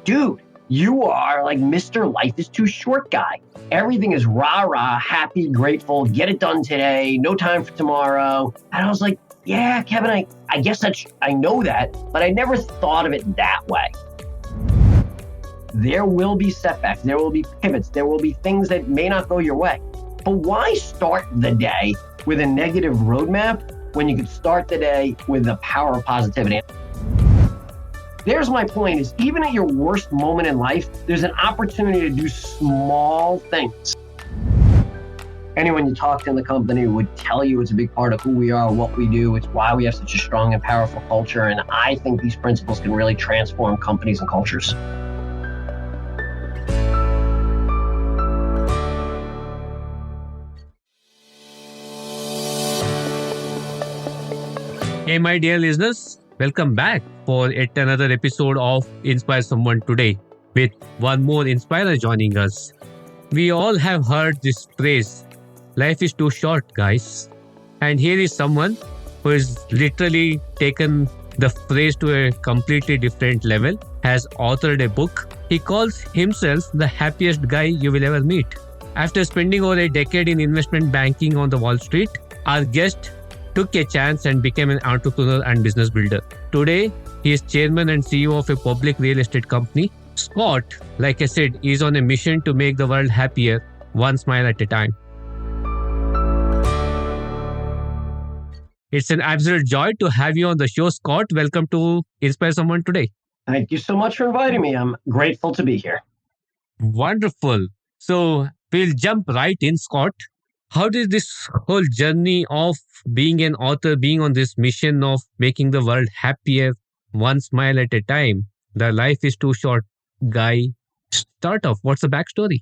dude, you are like Mr. Life is Too Short guy. Everything is rah-rah, happy, grateful, get it done today, no time for tomorrow. And I was like, yeah, Kevin, I guess I know that, but I never thought of it that way. There will be setbacks, there will be pivots, there will be things that may not go your way. But why start the day with a negative roadmap when you could start the day with the power of positivity? There's my point, is even at your worst moment in life, there's an opportunity to do small things. Anyone you talk to in the company would tell you it's a big part of who we are, what we do. It's why we have such a strong and powerful culture. And I think these principles can really transform companies and cultures. Hey, my dear listeners, welcome back for yet another episode of Inspire Someone Today with one more inspirer joining us. We all have heard this phrase, life is too short, guys. And here is someone who has literally taken the phrase to a completely different level, has authored a book. He calls himself the happiest guy you will ever meet. After spending over a decade in investment banking on the Wall Street, our guest took a chance and became an entrepreneur and business builder. Today, he is chairman and CEO of a public real estate company. Scott, like I said, is on a mission to make the world happier, one smile at a time. It's an absolute joy to have you on the show, Scott. Welcome to Inspire Someone Today. Thank you so much for inviting me. I'm grateful to be here. Wonderful. So we'll jump right in, Scott. How did this whole journey of being an author, being on this mission of making the world happier, one smile at a time, the life is too short guy, start off? What's the backstory?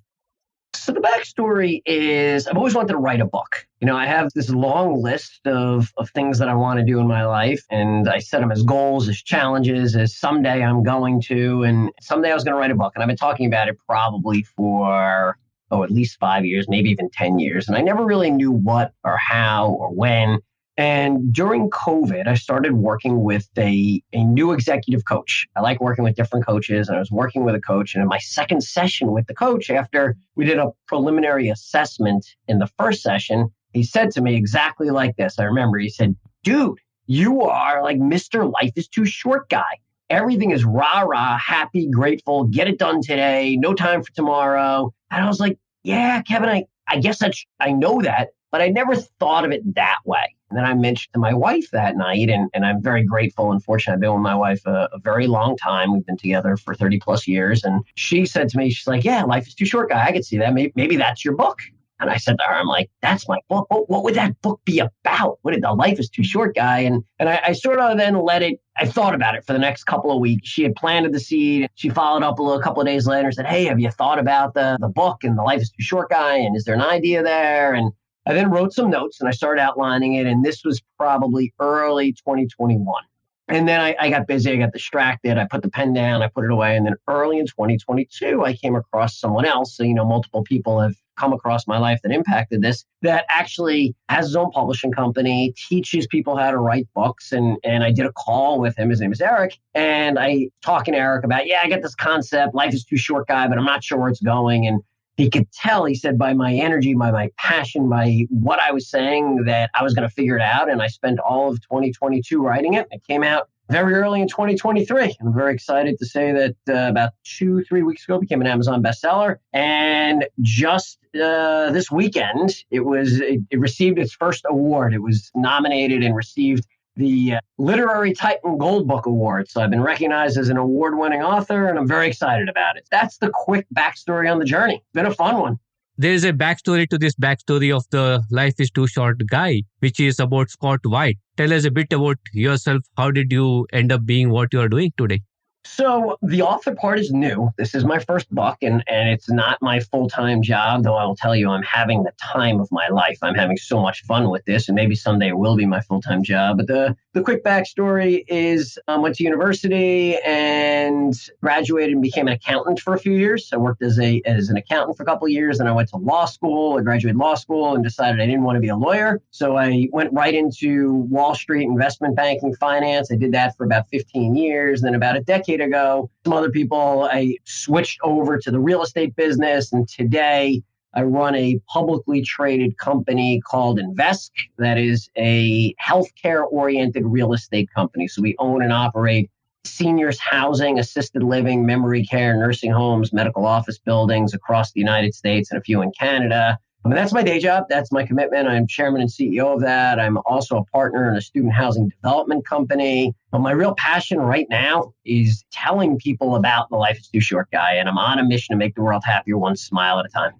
So the backstory is I've always wanted to write a book. I have this long list of things that I want to do in my life. And I set them as goals, as challenges, as someday I'm going to. And someday I was going to write a book. And I've been talking about it probably for at least 5 years, maybe even 10 years. And I never really knew what or how or when. And during COVID, I started working with a new executive coach. I like working with different coaches. And I was working with a coach. And in my second session with the coach, after we did a preliminary assessment in the first session, he said to me exactly like this. I remember he said, dude, you are like Mr. Life is Too Short guy. Everything is rah-rah, happy, grateful, get it done today, no time for tomorrow. And I was like, yeah, Kevin, I guess I know that, but I never thought of it that way. And then I mentioned to my wife that night, and I'm very grateful and fortunate. I've been with my wife a very long time. We've been together for 30 plus years. And she said to me, she's like, yeah, Life is Too Short guy. I could see that. Maybe that's your book. And I said to her, I'm like, that's my book. What would that book be about? What did the Life is Too Short guy? And I sort of then I thought about it for the next couple of weeks. She had planted the seed. She followed up a couple of days later and said, hey, have you thought about the book and the Life is Too Short guy? And is there an idea there? And I then wrote some notes and I started outlining it. And this was probably early 2021. And then I got busy, I got distracted, I put the pen down, I put it away. And then early in 2022, I came across someone else. So, multiple people have come across my life that impacted this, that actually has his own publishing company, teaches people how to write books. And I did a call with him. His name is Eric. And I talking to Eric about, I got this concept, Life is Too Short guy, but I'm not sure where it's going. And he could tell, he said, by my energy, by my passion, by what I was saying, that I was going to figure it out. And I spent all of 2022 writing it. It came out very early in 2023. I'm very excited to say that about 2-3 weeks ago, it became an Amazon bestseller. And just this weekend, it received its first award. It was nominated and received the Literary Titan Gold Book Award. So I've been recognized as an award-winning author, and I'm very excited about it. That's the quick backstory on the journey. It's been a fun one. There is a backstory to this backstory of the Life is Too Short guy, which is about Scott White. Tell us a bit about yourself. How did you end up being what you are doing today? So the author part is new. This is my first book, and it's not my full-time job, though I will tell you I'm having the time of my life. I'm having so much fun with this, and maybe someday it will be my full-time job. But the quick backstory is I went to university and graduated and became an accountant for a few years. I worked as an accountant for a couple of years, and I went to law school. I graduated law school and decided I didn't want to be a lawyer. So I went right into Wall Street investment banking finance. I did that for about 15 years. Then about a decade decade ago. Some other people, I switched over to the real estate business. And today I run a publicly traded company called Invesque that is a healthcare-oriented real estate company. So we own and operate seniors housing, assisted living, memory care, nursing homes, medical office buildings across the United States and a few in Canada. I mean, that's my day job. That's my commitment. I'm chairman and CEO of that. I'm also a partner in a student housing development company. But my real passion right now is telling people about the Life is Too Short guy. And I'm on a mission to make the world happier, one smile at a time.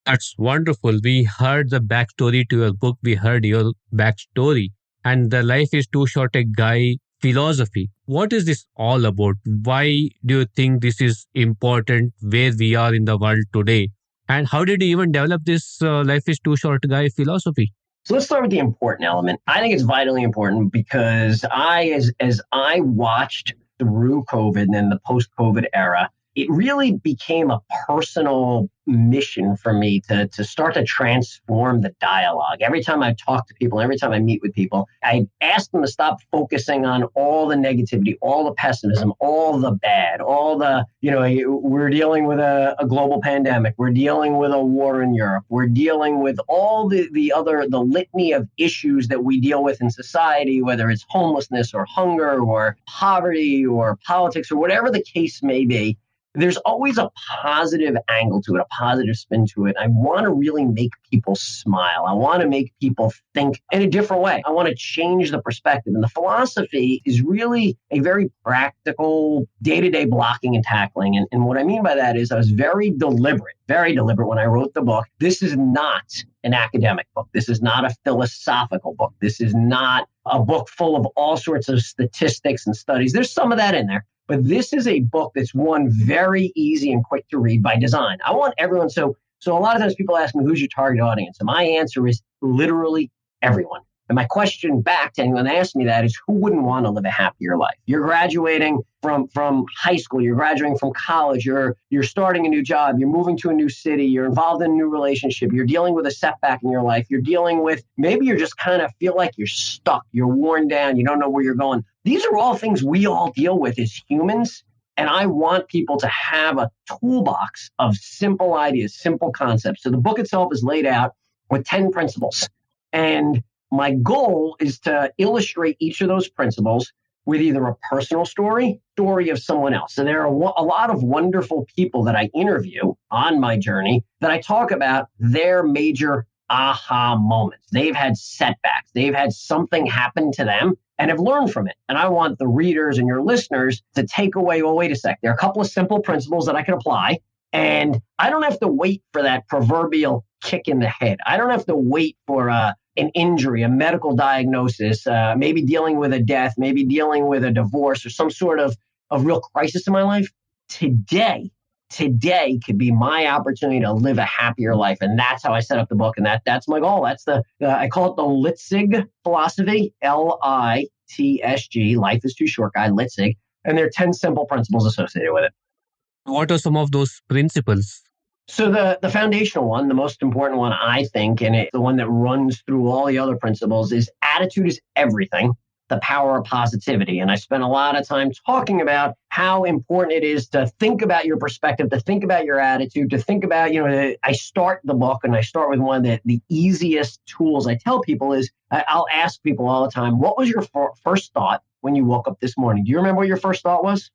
That's wonderful. We heard the backstory to your book. We heard your backstory and the Life is Too Short a guy philosophy. What is this all about? Why do you think this is important where we are in the world today? And how did you even develop this Life is Too Short guy philosophy? So let's start with the important element. I think it's vitally important because as I watched through COVID and then the post-COVID era, it really became a personal mission for me to start to transform the dialogue. Every time I talk to people, every time I meet with people, I ask them to stop focusing on all the negativity, all the pessimism, all the bad, all the, we're dealing with a global pandemic. We're dealing with a war in Europe. We're dealing with all the litany of issues that we deal with in society, whether it's homelessness or hunger or poverty or politics or whatever the case may be. There's always a positive angle to it, a positive spin to it. I want to really make people smile. I want to make people think in a different way. I want to change the perspective. And the philosophy is really a very practical, day-to-day blocking and tackling. And what I mean by that is I was very deliberate when I wrote the book. This is not an academic book. This is not a philosophical book. This is not a book full of all sorts of statistics and studies. There's some of that in there. But this is a book that's one very easy and quick to read by design. I want everyone. So a lot of times people ask me, who's your target audience? And my answer is literally everyone. And my question back to anyone that asks me that is, who wouldn't want to live a happier life? You're graduating from high school, you're graduating from college, you're starting a new job, you're moving to a new city, you're involved in a new relationship, you're dealing with a setback in your life, you're dealing with, maybe you're just kind of feel like you're stuck, you're worn down, you don't know where you're going. These are all things we all deal with as humans. And I want people to have a toolbox of simple ideas, simple concepts. So the book itself is laid out with 10 principles. And my goal is to illustrate each of those principles with either a personal story of someone else. So there are a lot of wonderful people that I interview on my journey that I talk about their major aha moments. They've had setbacks. They've had something happen to them and have learned from it. And I want the readers and your listeners to take away, well, wait a sec. There are a couple of simple principles that I can apply. And I don't have to wait for that proverbial kick in the head. I don't have to wait for an injury, a medical diagnosis, maybe dealing with a death, maybe dealing with a divorce or some sort of real crisis in my life. Today could be my opportunity to live a happier life. And that's how I set up the book. And that's my goal. That's I call it the LITSG philosophy, LITSG, Life is Too Short guy, LITSG. And there are 10 simple principles associated with it. What are some of those principles? So the foundational one, the most important one, I think, and it's the one that runs through all the other principles, is attitude is everything, the power of positivity. And I spent a lot of time talking about how important it is to think about your perspective, to think about your attitude, to think about, I start the book and I start with one of the easiest tools I tell people is I'll ask people all the time, what was your first thought when you woke up this morning? Do you remember what your first thought was?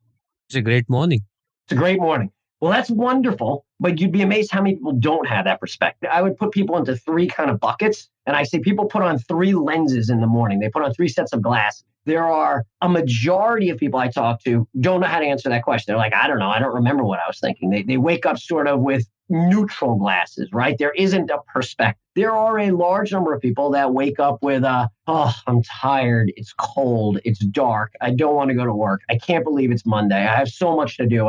It's a great morning. It's a great morning. Well, that's wonderful, but you'd be amazed how many people don't have that perspective. I would put people into 3 kind of buckets, and I say people put on 3 lenses in the morning. They put on 3 sets of glasses. There are a majority of people I talk to don't know how to answer that question. They're like, I don't know. I don't remember what I was thinking. They wake up sort of with neutral glasses, right? There isn't a perspective. There are a large number of people that wake up with, I'm tired. It's cold. It's dark. I don't want to go to work. I can't believe it's Monday. I have so much to do.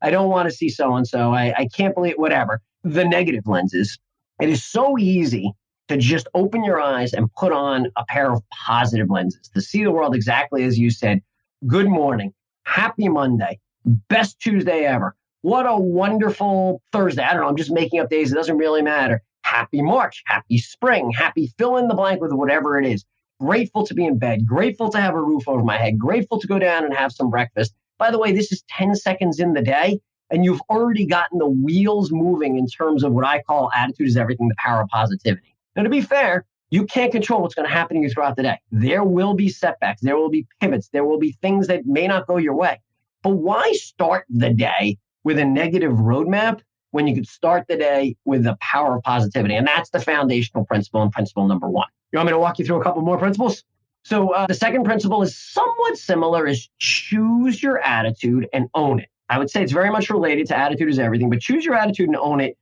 I don't want to see so-and-so. I can't believe whatever. The negative lenses. It is so easy to just open your eyes and put on a pair of positive lenses to see the world exactly as you said. Good morning. Happy Monday. Best Tuesday ever. What a wonderful Thursday. I don't know. I'm just making up days. It doesn't really matter. Happy March. Happy spring. Happy fill in the blank with whatever it is. Grateful to be in bed. Grateful to have a roof over my head. Grateful to go down and have some breakfast. By the way, this is 10 seconds in the day, and you've already gotten the wheels moving in terms of what I call attitude is everything, the power of positivity. Now, to be fair, you can't control what's going to happen to you throughout the day. There will be setbacks. There will be pivots. There will be things that may not go your way. But why start the day with a negative roadmap when you could start the day with the power of positivity? And that's the foundational principle and principle number one. You want me to walk you through a couple more principles? So the second principle is somewhat similar, is choose your attitude and own it. I would say it's very much related to attitude is everything, but choose your attitude and own it.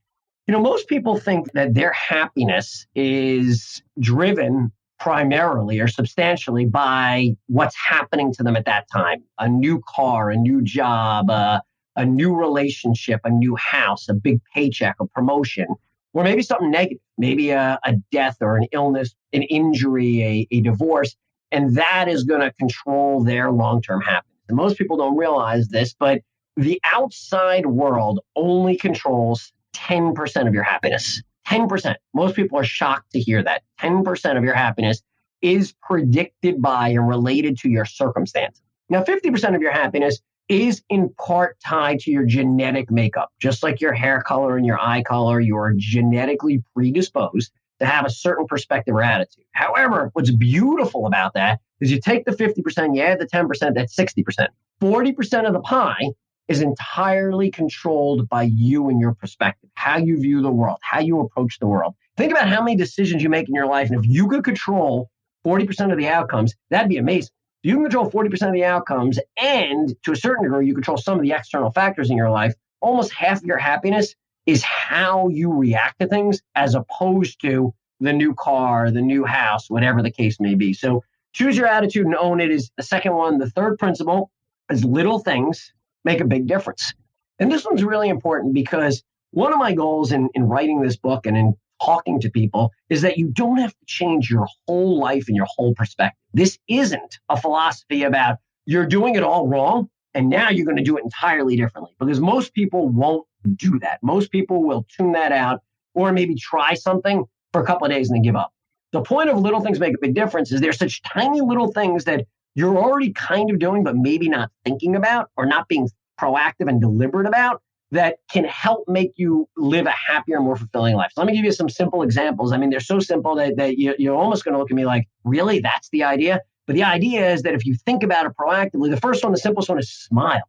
Most people think that their happiness is driven primarily or substantially by what's happening to them at that time. A new car, a new job, a new relationship, a new house, a big paycheck, a promotion, or maybe something negative, maybe a death or an illness, an injury, a divorce. And that is going to control their long-term happiness. And most people don't realize this, but the outside world only controls 10% of your happiness. 10%. Most people are shocked to hear that. 10% of your happiness is predicted by and related to your circumstance. Now, 50% of your happiness is in part tied to your genetic makeup. Just like your hair color and your eye color, you are genetically predisposed to have a certain perspective or attitude. However, what's beautiful about that is you take the 50%, you add the 10%, that's 60%. 40% of the pie is entirely controlled by you and your perspective, how you view the world, how you approach the world. Think about how many decisions you make in your life. And if you could control 40% of the outcomes, that'd be amazing. You can control 40% of the outcomes, and to a certain degree, you control some of the external factors in your life. Almost half of your happiness is how you react to things as opposed to the new car, the new house, whatever the case may be. So choose your attitude and own it is the second one. The third principle is little things make a big difference. And this one's really important because one of my goals in writing this book and in talking to people is that you don't have to change your whole life and your whole perspective. This isn't a philosophy about you're doing it all wrong and now you're going to do it entirely differently, because most people won't do that. Most people will tune that out or maybe try something for a couple of days and then give up. The point of little things make a big difference is there's such tiny little things that you're already kind of doing, but maybe not thinking about or not being proactive and deliberate about, that can help make you live a happier, more fulfilling life. So let me give you some simple examples. I mean, they're so simple that you're almost going to look at me like, really, that's the idea? But the idea is that if you think about it proactively, the first one, the simplest one is smile.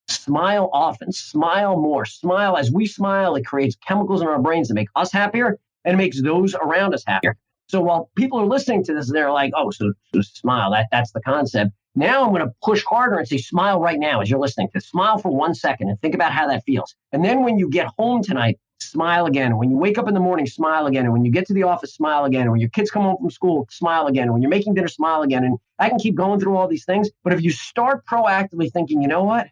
Smile often, smile more, smile. As we smile, it creates chemicals in our brains that make us happier and it makes those around us happier. So while people are listening to this, they're like, oh, so smile, that's the concept. Now I'm going to push harder and say, smile right now as you're listening to. Smile for 1 second and think about how that feels. And then when you get home tonight, smile again. And when you wake up in the morning, smile again. And when you get to the office, smile again. And when your kids come home from school, smile again. And when you're making dinner, smile again. And I can keep going through all these things. But if you start proactively thinking, you know what?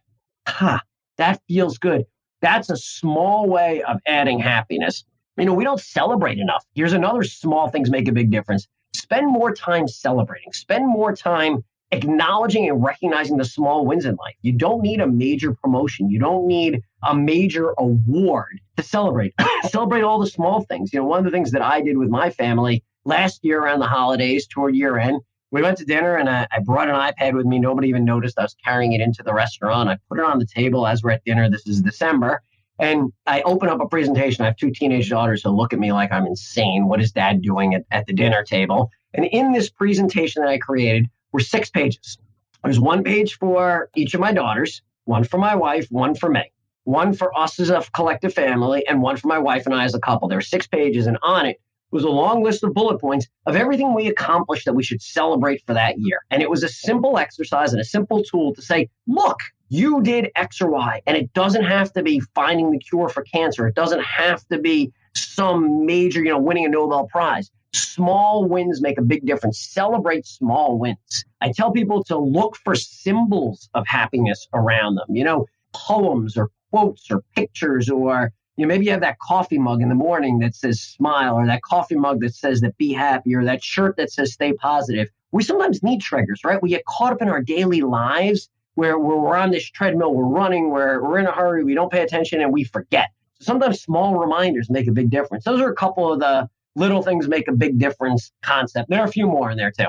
That feels good. That's a small way of adding happiness. We don't celebrate enough. Here's another small things make a big difference. Spend more time celebrating. Spend more time acknowledging and recognizing the small wins in life. You don't need a major promotion. You don't need a major award to celebrate. Celebrate all the small things. One of the things that I did with my family last year around the holidays toward year end, we went to dinner and I brought an iPad with me. Nobody even noticed I was carrying it into the restaurant. I put it on the table as we're at dinner. This is December. And I open up a presentation. I have 2 teenage daughters who look at me like I'm insane. What is dad doing at the dinner table? And in this presentation that I created were 6 pages. There's 1 page for each of my daughters, 1 for my wife, 1 for me, 1 for us as a collective family, and 1 for my wife and I as a couple. There were 6 pages, and on it was a long list of bullet points of everything we accomplished that we should celebrate for that year. And it was a simple exercise and a simple tool to say, look, you did X or Y, and it doesn't have to be finding the cure for cancer. It doesn't have to be some major, winning a Nobel Prize. Small wins make a big difference. Celebrate small wins. I tell people to look for symbols of happiness around them, poems or quotes or pictures, or maybe you have that coffee mug in the morning that says smile, or that coffee mug that says that be happy, or that shirt that says stay positive. We sometimes need triggers, right? We get caught up in our daily lives where we're on this treadmill, we're running, we're in a hurry, we don't pay attention, and we forget. So sometimes small reminders make a big difference. Those are a couple of the little things make a big difference concept. There are a few more in there too.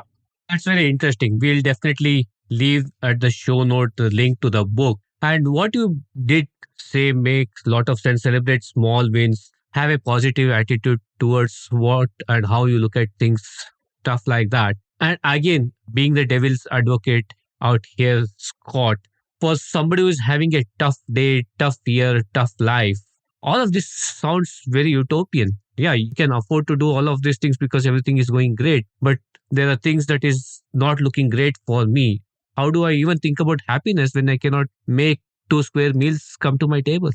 That's very interesting. We'll definitely leave at the show note the link to the book. And what you did say makes a lot of sense. Celebrate small wins, have a positive attitude towards what and how you look at things, stuff like that. And again, being the devil's advocate out here, Scott, for somebody who's having a tough day, tough year, tough life, all of this sounds very utopian. Yeah, you can afford to do all of these things because everything is going great. But there are things that is not looking great for me. How do I even think about happiness when I cannot make 2 square meals come to my table?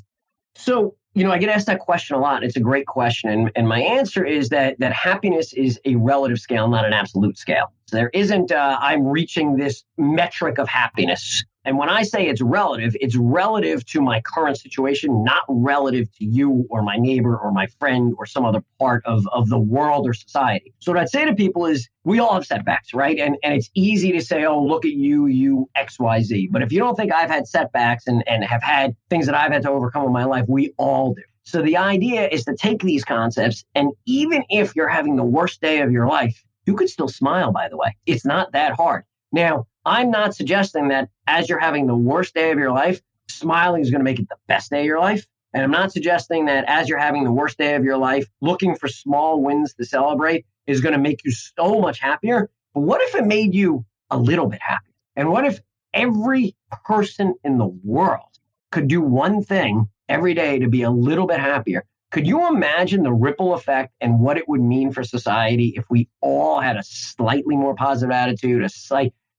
So, I get asked that question a lot. And it's a great question. And my answer is that happiness is a relative scale, not an absolute scale. So there isn't, I'm reaching this metric of happiness. And when I say it's relative to my current situation, not relative to you or my neighbor or my friend or some other part of the world or society. So what I'd say to people is we all have setbacks, right? And it's easy to say, oh, look at you XYZ. But if you don't think I've had setbacks and have had things that I've had to overcome in my life, we all do. So the idea is to take these concepts, and even if you're having the worst day of your life, you could still smile, by the way. It's not that hard. Now, I'm not suggesting that as you're having the worst day of your life, smiling is going to make it the best day of your life. And I'm not suggesting that as you're having the worst day of your life, looking for small wins to celebrate is going to make you so much happier. But what if it made you a little bit happier? And what if every person in the world could do one thing every day to be a little bit happier? Could you imagine the ripple effect and what it would mean for society if we all had a slightly more positive attitude,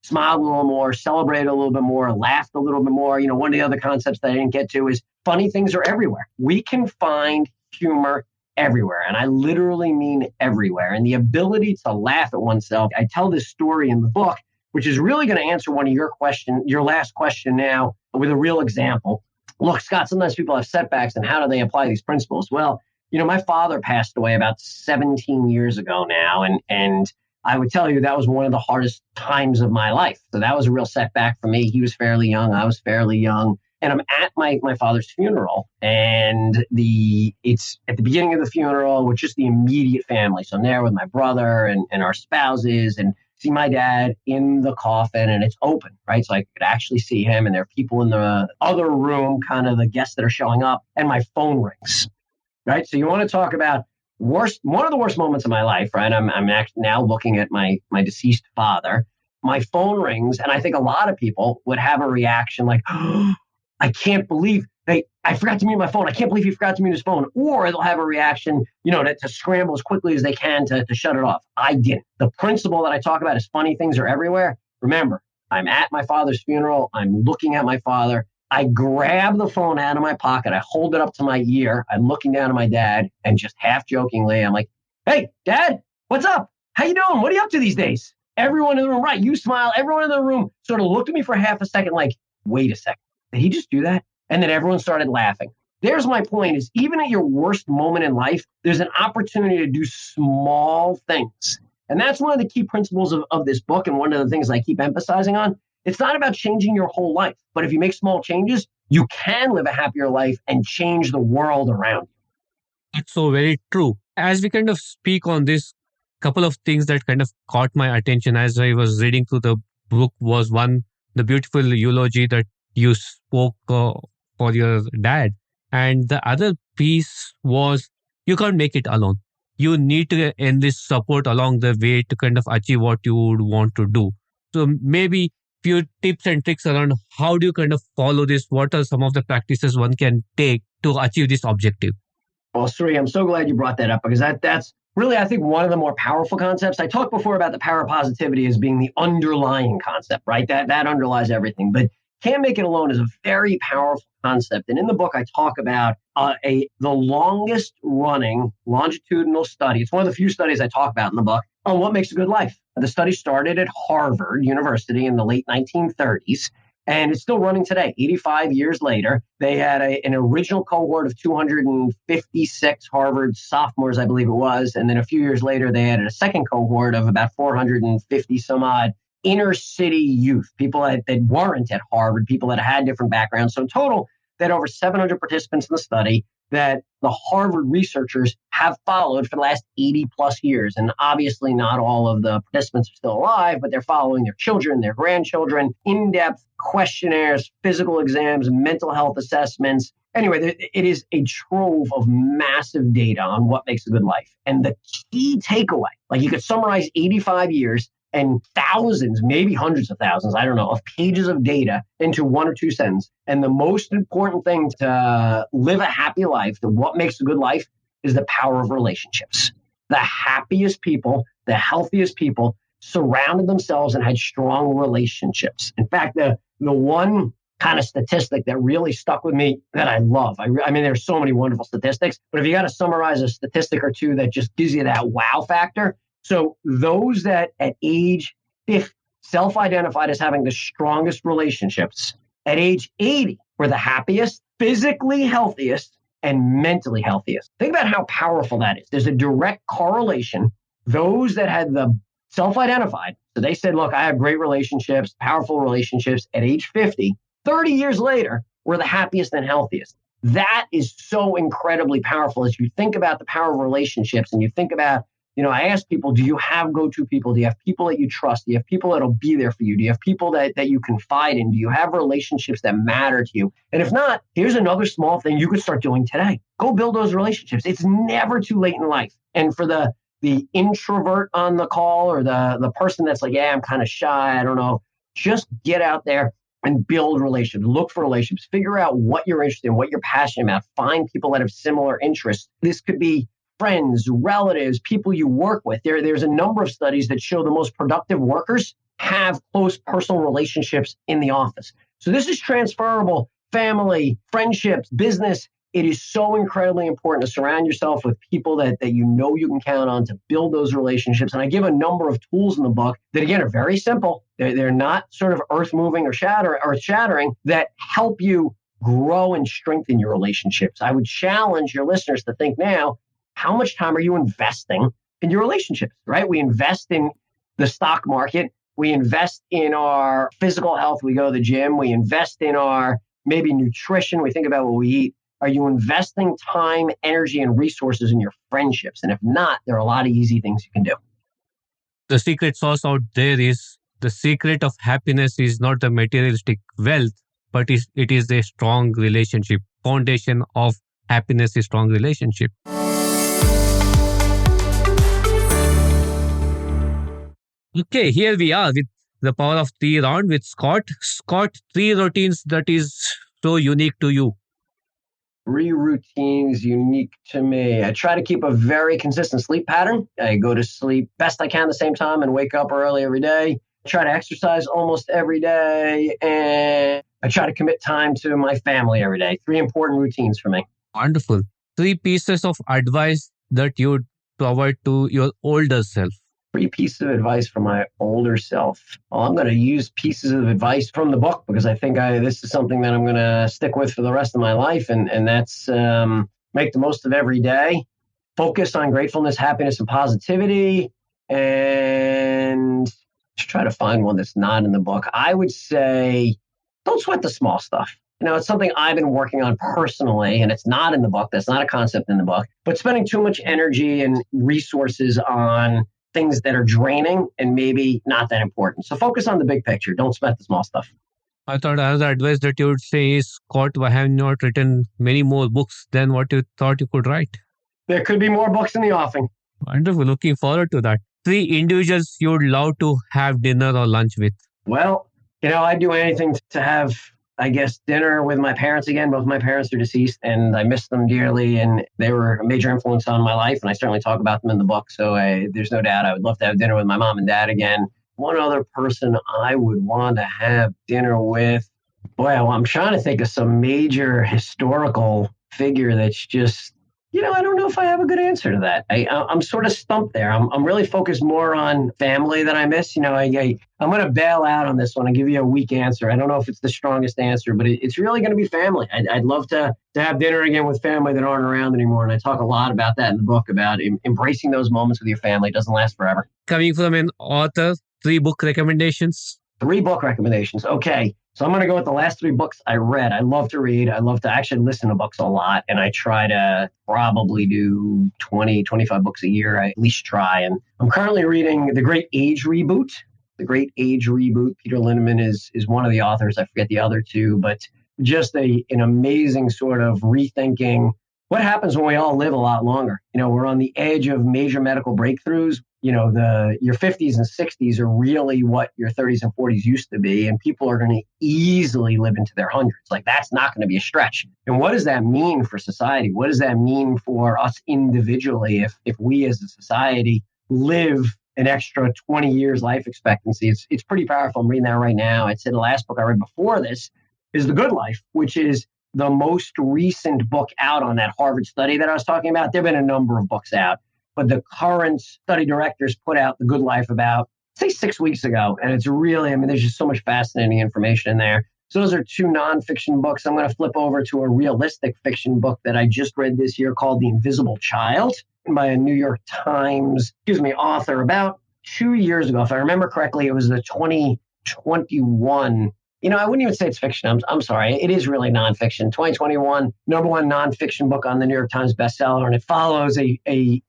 smiled a little more, celebrated a little bit more, laughed a little bit more? One of the other concepts that I didn't get to is funny things are everywhere. We can find humor everywhere. And I literally mean everywhere. And the ability to laugh at oneself. I tell this story in the book, which is really going to answer one of your last question now with a real example. Look, Scott, sometimes people have setbacks, and how do they apply these principles? Well, my father passed away about 17 years ago now. And I would tell you that was one of the hardest times of my life. So that was a real setback for me. He was fairly young. I was fairly young. And I'm at my father's funeral. And it's at the beginning of the funeral with just the immediate family. So I'm there with my brother and our spouses, and see my dad in the coffin, and it's open, right? So I could actually see him, and there are people in the other room, kind of the guests that are showing up, and my phone rings, right? So you want to talk about one of the worst moments of my life, right? I'm actually now looking at my deceased father. My phone rings, and I think a lot of people would have a reaction like, oh, I can't believe I forgot to mute my phone. I can't believe he forgot to mute his phone. Or they'll have a reaction, to scramble as quickly as they can to shut it off. I didn't. The principle that I talk about is funny things are everywhere. Remember, I'm at my father's funeral. I'm looking at my father. I grab the phone out of my pocket. I hold it up to my ear. I'm looking down at my dad, and just half jokingly, I'm like, hey, Dad, what's up? How you doing? What are you up to these days? Everyone in the room, right? You smile. Everyone in the room sort of looked at me for half a second like, wait a second. Did he just do that? And then everyone started laughing. There's my point, is even at your worst moment in life, there's an opportunity to do small things. And that's one of the key principles of this book, and one of the things I keep emphasizing on. It's not about changing your whole life, but if you make small changes, you can live a happier life and change the world around you. That's so very true. As we kind of speak on this, couple of things that kind of caught my attention as I was reading through the book was one, the beautiful eulogy that you spoke for your dad. And the other piece was you can't make it alone. You need to enlist support along the way to kind of achieve what you would want to do. So maybe few tips and tricks around how do you kind of follow this? What are some of the practices one can take to achieve this objective? Well, Sri, I'm so glad you brought that up, because that's really, I think, one of the more powerful concepts. I talked before about the power of positivity as being the underlying concept, right? That underlies everything. But can't make it alone is a very powerful concept. And in the book, I talk about the longest running longitudinal study. It's one of the few studies I talk about in the book on what makes a good life. The study started at Harvard University in the late 1930s, and it's still running today. 85 years later, they had an original cohort of 256 Harvard sophomores, I believe it was. And then a few years later, they added a second cohort of about 450 some odd inner city youth, people that weren't at Harvard, people that had different backgrounds. So in total, they had over 700 participants in the study. that the Harvard researchers have followed for the last 80 plus years. And obviously not all of the participants are still alive, but they're following their children, their grandchildren, in-depth questionnaires, physical exams, mental health assessments. Anyway, it is a trove of massive data on what makes a good life. And the key takeaway, like you could summarize 85 years and thousands, maybe hundreds of thousands, I don't know, of pages of data into one or two sentences. And the most important thing to live a happy life, to what makes a good life, is the power of relationships. The happiest people, the healthiest people surrounded themselves and had strong relationships. In fact, the one kind of statistic that really stuck with me that I love, I mean, there's so many wonderful statistics, but if you got to summarize a statistic or two that just gives you that wow factor. So those that at age 50 self-identified as having the strongest relationships, at age 80 were the happiest, physically healthiest, and mentally healthiest. Think about how powerful that is. There's a direct correlation. Those that had the self-identified, so they said, look, I have great relationships, powerful relationships at age 50, 30 years later, were the happiest and healthiest. That is so incredibly powerful as you think about the power of relationships and you think about, I ask people, do you have go-to people? Do you have people that you trust? Do you have people that'll be there for you? Do you have people that you confide in? Do you have relationships that matter to you? And if not, here's another small thing you could start doing today. Go build those relationships. It's never too late in life. And for the introvert on the call or the person that's like, yeah, I'm kind of shy, I don't know, just get out there and build relationships. Look for relationships. Figure out what you're interested in, what you're passionate about. Find people that have similar interests. This could be friends, relatives, people you work with. There's a number of studies that show the most productive workers have close personal relationships in the office. So this is transferable, family, friendships, business. It is so incredibly important to surround yourself with people that you know you can count on to build those relationships. And I give a number of tools in the book that, again, are very simple. They're not sort of earth-moving or earth-shattering, that help you grow and strengthen your relationships. I would challenge your listeners to think now, how much time are you investing in your relationships, right? We invest in the stock market. We invest in our physical health. We go to the gym. We invest in our maybe nutrition. We think about what we eat. Are you investing time, energy, and resources in your friendships? And if not, there are a lot of easy things you can do. The secret sauce out there is the secret of happiness is not the materialistic wealth, but it is a strong relationship. Foundation of happiness is strong relationship. Okay, here we are with the power of three round with Scott. Scott, 3 routines that is so unique to you. 3 routines unique to me. I try to keep a very consistent sleep pattern. I go to sleep best I can at the same time and wake up early every day. I try to exercise almost every day. And I try to commit time to my family every day. 3 important routines for me. Wonderful. 3 pieces of advice that you would provide to your older self. 3 pieces of advice for my older self. Well, I'm going to use pieces of advice from the book because I think this is something that I'm going to stick with for the rest of my life. And that's make the most of every day. Focus on gratefulness, happiness, and positivity. And just try to find one that's not in the book. I would say, don't sweat the small stuff. It's something I've been working on personally, and it's not in the book. That's not a concept in the book. But spending too much energy and resources on things that are draining and maybe not that important. So focus on the big picture. Don't sweat the small stuff. I thought another advice that you would say is, Scott, why have you not written many more books than what you thought you could write? There could be more books in the offing. Wonderful. Looking forward to that. 3 individuals you would love to have dinner or lunch with. Well, I'd do anything to have, I guess, dinner with my parents again. Both my parents are deceased and I miss them dearly. And they were a major influence on my life. And I certainly talk about them in the book. So there's no doubt I would love to have dinner with my mom and dad again. One other person I would want to have dinner with. Well, I'm trying to think of some major historical figure that's just, I don't know if I have a good answer to that. I'm sort of stumped there. I'm really focused more on family that I miss. I'm going to bail out on this one and give you a weak answer. I don't know if it's the strongest answer, but it's really going to be family. I'd love to have dinner again with family that aren't around anymore. And I talk a lot about that in the book, about embracing those moments with your family. It doesn't last forever. Coming from an author, 3 book recommendations. 3 book recommendations. Okay. So I'm going to go with the last 3 books I read. I love to read. I love to actually listen to books a lot. And I try to probably do 20, 25 books a year. I at least try. And I'm currently reading The Great Age Reboot. The Great Age Reboot. Peter Lindemann is one of the authors. I forget the other 2, but just an amazing sort of rethinking what happens when we all live a lot longer. We're on the edge of major medical breakthroughs. Your 50s and 60s are really what your 30s and 40s used to be. And people are going to easily live into their hundreds. Like, that's not going to be a stretch. And what does that mean for society? What does that mean for us individually if we as a society live an extra 20 years life expectancy? It's pretty powerful. I'm reading that right now. I'd say the last book I read before this is The Good Life, which is the most recent book out on that Harvard study that I was talking about. There have been a number of books out, but the current study directors put out The Good Life about, say, 6 weeks ago. And it's really, there's just so much fascinating information in there. So those are 2 nonfiction books. I'm going to flip over to a realistic fiction book that I just read this year called The Invisible Child by a New York Times, author about 2 years ago. If I remember correctly, it was the 2021. I wouldn't even say it's fiction. I'm sorry. It is really nonfiction. 2021, number 1 nonfiction book on the New York Times bestseller. And it follows a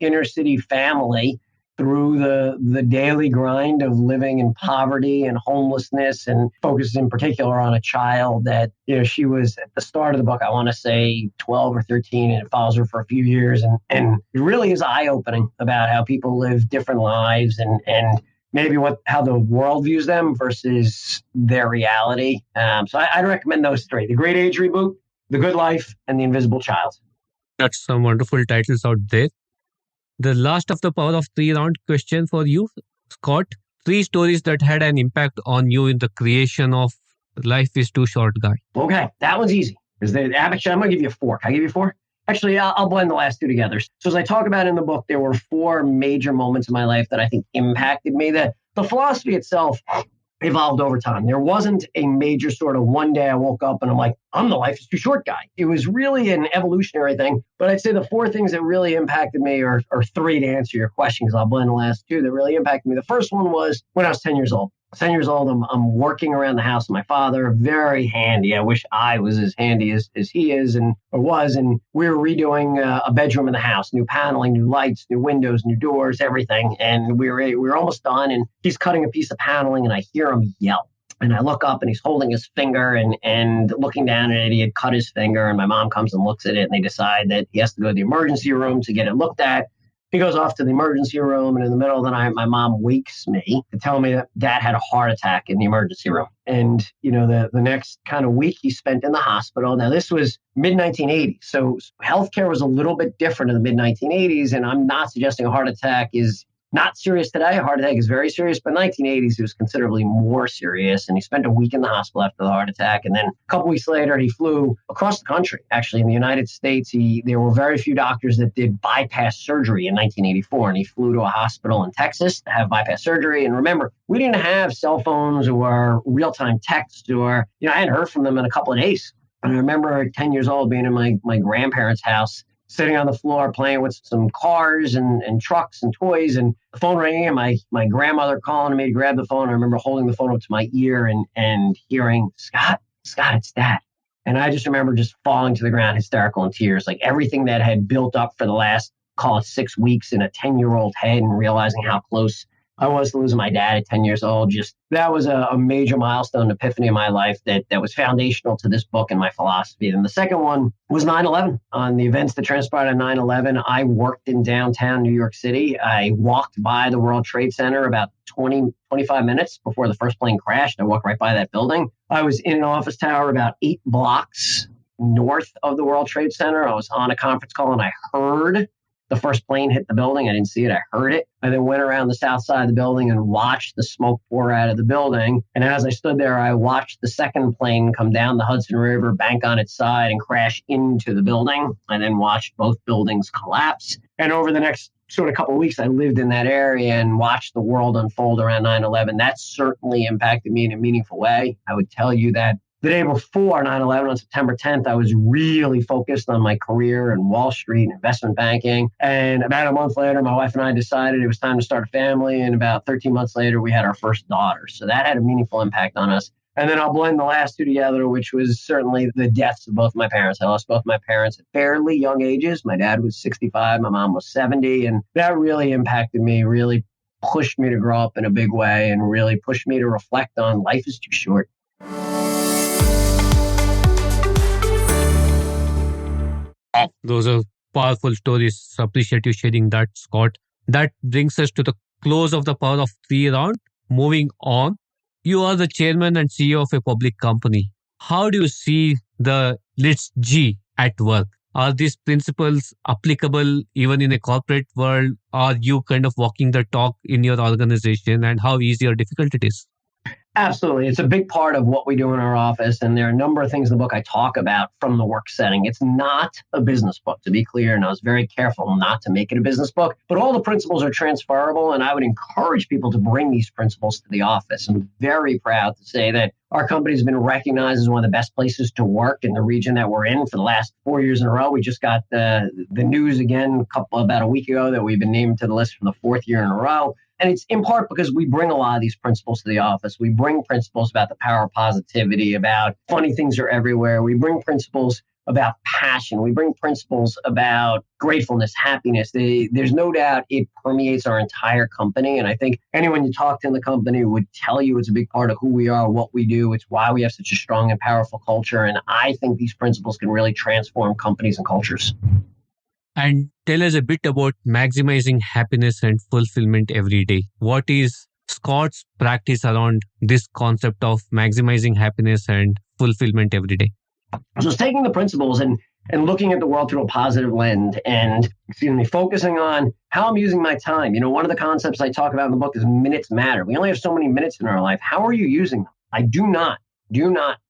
inner city family through the daily grind of living in poverty and homelessness, and focuses in particular on a child that, she was at the start of the book, I want to say 12 or 13, and it follows her for a few years. And it really is eye-opening about how people live different lives and maybe how the world views them versus their reality. So I'd recommend those 3: The Great Age Reboot, The Good Life, and The Invisible Child. That's some wonderful titles out there. The last of the Power of 3 round question for you, Scott. 3 stories that had an impact on you in the creation of Life is Too Short Guy. Okay, that one's easy. Actually, I'm going to give you 4. Can I give you 4? Actually, I'll blend the last 2 together. So as I talk about in the book, there were 4 major moments in my life that I think impacted me. The philosophy itself evolved over time. There wasn't a major sort of one day I woke up and I'm like, I'm the Life is Too Short guy. It was really an evolutionary thing. But I'd say the 4 things that really impacted me are 3 to answer your question, because I'll blend the last 2 that really impacted me. The first one was when I was 10 years old. 10 years old, I'm working around the house with my father, very handy. I wish I was as handy as he is and was. And we were redoing a bedroom in the house, new paneling, new lights, new windows, new doors, everything. And we were almost done. And he's cutting a piece of paneling and I hear him yell. And I look up and he's holding his finger and looking down at it. He had cut his finger, and my mom comes and looks at it, and they decide that he has to go to the emergency room to get it looked at. He goes off to the emergency room, and in the middle of the night, my mom wakes me to tell me that Dad had a heart attack in the emergency room. And, the next kind of week he spent in the hospital. Now, this was mid-1980s, so healthcare was a little bit different in the mid-1980s, and I'm not suggesting a heart attack is not serious today. A heart attack is very serious, but in the 1980s, it was considerably more serious. And he spent a week in the hospital after the heart attack. And then a couple weeks later, he flew across the country. Actually, in the United States, there were very few doctors that did bypass surgery in 1984. And he flew to a hospital in Texas to have bypass surgery. And remember, we didn't have cell phones or real-time text or, I hadn't heard from them in a couple of days. And I remember 10 years old being in my grandparents' house, sitting on the floor playing with some cars and trucks and toys, and the phone ringing, and my grandmother calling me to grab the phone. I remember holding the phone up to my ear and hearing, Scott, it's Dad. And I just remember just falling to the ground, hysterical in tears, like everything that had built up for the last, call it 6 weeks in a 10-year-old head, and realizing how close I was to losing my dad at 10 years old. Just that was a major milestone, epiphany in my life that was foundational to this book and my philosophy. And the second one was 9/11. On the events that transpired on 9/11, I worked in downtown New York City. I walked by the World Trade Center about 25 minutes before the first plane crashed. I walked right by that building. I was in an office tower about 8 blocks north of the World Trade Center. I was on a conference call and I heard the first plane hit the building. I didn't see it. I heard it. I then went around the south side of the building and watched the smoke pour out of the building. And as I stood there, I watched the second plane come down the Hudson River, bank on its side, and crash into the building. I then watched both buildings collapse. And over the next sort of couple of weeks, I lived in that area and watched the world unfold around 9/11. That certainly impacted me in a meaningful way. I would tell you that the day before 9/11 on September 10th, I was really focused on my career in Wall Street and investment banking. And about a month later, my wife and I decided it was time to start a family. And about 13 months later, we had our first daughter. So that had a meaningful impact on us. And then I'll blend the last two together, which was certainly the deaths of both my parents. I lost both my parents at fairly young ages. My dad was 65, my mom was 70. And that really impacted me, really pushed me to grow up in a big way and really pushed me to reflect on life is too short. Those are powerful stories. Appreciate you sharing that, Scott. That brings us to the close of the Power of Three round. Moving on, you are the chairman and CEO of a public company. How do you see the LITSG at work? Are these principles applicable even in a corporate world? Are you kind of walking the talk in your organization, and how easy or difficult it is? Absolutely. It's a big part of what we do in our office. And there are a number of things in the book I talk about from the work setting. It's not a business book, to be clear. And I was very careful not to make it a business book. But all the principles are transferable. And I would encourage people to bring these principles to the office. I'm very proud to say that our company has been recognized as one of the best places to work in the region that we're in for the last 4 years in a row. We just got the news again about a week ago that we've been named to the list for the fourth year in a row. And it's in part because we bring a lot of these principles to the office. We bring principles about the power of positivity, about funny things are everywhere. We bring principles about passion. We bring principles about gratefulness, happiness. There's no doubt it permeates our entire company. And I think anyone you talk to in the company would tell you it's a big part of who we are, what we do. It's why we have such a strong and powerful culture. And I think these principles can really transform companies and cultures. And tell us a bit about maximizing happiness and fulfillment every day. What is Scott's practice around this concept of maximizing happiness and fulfillment every day? So it's taking the principles and looking at the world through a positive lens and, focusing on how I'm using my time. One of the concepts I talk about in the book is minutes matter. We only have so many minutes in our life. How are you using them? I do not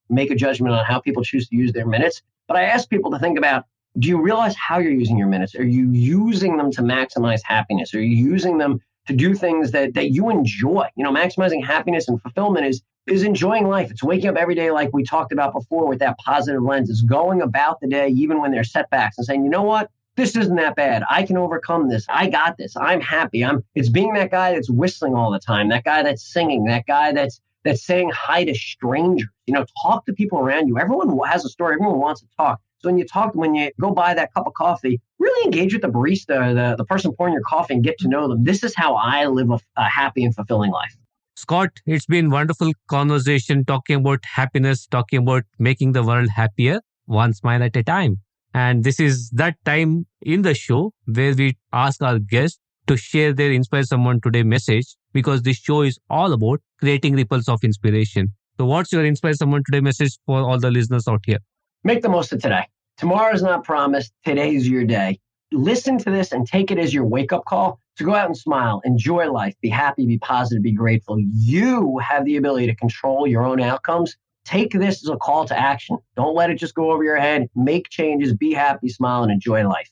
make a judgment on how people choose to use their minutes, but I ask people to think about, do you realize how you're using your minutes? Are you using them to maximize happiness? Are you using them to do things that you enjoy? Maximizing happiness and fulfillment is enjoying life. It's waking up every day like we talked about before with that positive lens. It's going about the day even when there's setbacks and saying, you know what? This isn't that bad. I can overcome this. I got this. I'm happy. It's being that guy that's whistling all the time, that guy that's singing, that guy that's saying hi to strangers. Talk to people around you. Everyone has a story. Everyone wants to talk. So when you go buy that cup of coffee, really engage with the barista, the person pouring your coffee, and get to know them. This is how I live a happy and fulfilling life. Scott, it's been wonderful conversation talking about happiness, talking about making the world happier, one smile at a time. And this is that time in the show where we ask our guests to share their Inspire Someone Today message, because this show is all about creating ripples of inspiration. So what's your Inspire Someone Today message for all the listeners out here? Make the most of today. Tomorrow's not promised. Today's your day. Listen to this and take it as your wake-up call to go out and smile, enjoy life, be happy, be positive, be grateful. You have the ability to control your own outcomes. Take this as a call to action. Don't let it just go over your head. Make changes, be happy, smile, and enjoy life.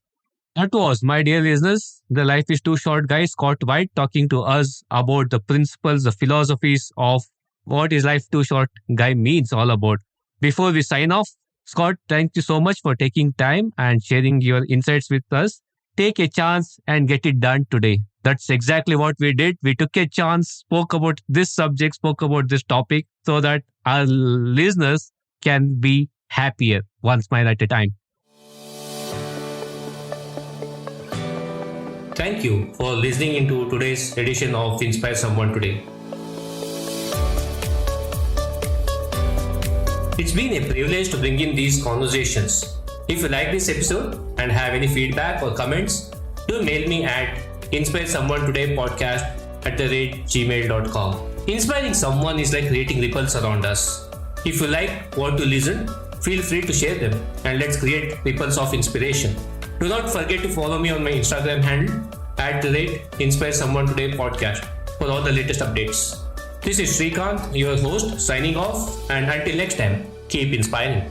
That was, my dear listeners, The Life is Too Short guy, Scott White, talking to us about the principles, the philosophies of what is life too short guy means all about. Before we sign off, Scott, thank you so much for taking time and sharing your insights with us. Take a chance and get it done today. That's exactly what we did. We took a chance, spoke about this subject, spoke about this topic so that our listeners can be happier, one smile at a time. Thank you for listening into today's edition of Inspire Someone Today. It's been a privilege to bring in these conversations. If you like this episode and have any feedback or comments, do mail me at inspiresomeonetodaypodcast@gmail.com. Inspiring someone is like creating ripples around us. If you like what you listen, feel free to share them and let's create ripples of inspiration. Do not forget to follow me on my Instagram handle @InspireSomeoneTodayPodcast for all the latest updates. This is Srikanth, your host, signing off, and until next time, keep inspiring.